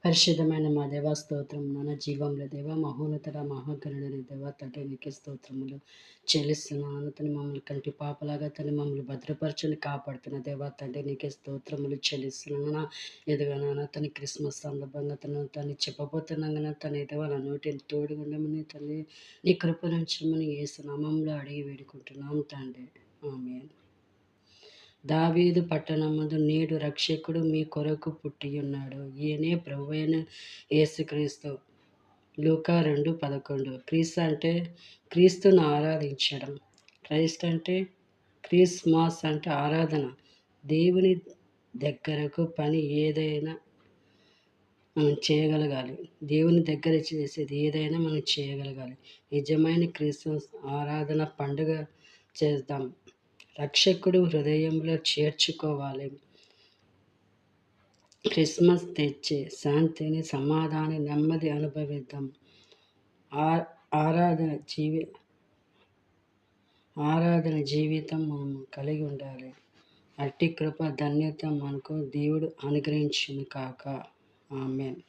పరిశుద్ధమైన మా దేవా స్తోత్రం నాన్న జీవంలో దేవ మహోన్నతుడ మహాగణుడని దేవ తండ్రి నీకే స్తోత్రములు చెల్లిస్తున్నాను తను మమ్మల్ని కంటి పాపలాగా తను మమ్మల్ని భద్రపరచుని కాపాడుతున్న దేవా తండ్రి నీకే స్తోత్రములు చెల్లిస్తున్నాను ఎదుగునా తన క్రిస్మస్ సందర్భంగా తను చెప్పబోతున్నాగా తన ఎదువ నా నోటిని తోడుగుండమని తల్లి నీ కృప నుంచి మనం ఏసునామంలో అడిగి వేడుకుంటున్నాం తండ్రి ఆమేన్. దావీదు పట్టణమందు నేడు రక్షకుడు మీ కొరకు పుట్టియున్నాడు, ఈయనే ప్రభువైన యేసుక్రీస్తు. లూకా 2:11. క్రీస్తు అంటే క్రీస్తును ఆరాధించడం. క్రైస్ట్ అంటే క్రిస్మస్ అంటే ఆరాధన. దేవుని దగ్గరకు పని ఏదైనా మనం చేయగలగాలి. దేవుని దగ్గర చేసేది ఏదైనా మనం చేయగలగాలి. నిజమైన క్రిస్మస్ ఆరాధన పండుగ చేద్దాం. రక్షకుడు హృదయంలో చేర్చుకోవాలి. క్రిస్మస్ తెచ్చే శాంతిని, సమాధానం, నెమ్మది అనుభవిద్దాం. ఆరాధన జీవితం మనం కలిగి ఉండాలి. అట్టి కృప ధన్యత మనకు దేవుడు అనుగ్రహించును కాక. ఆమేన్.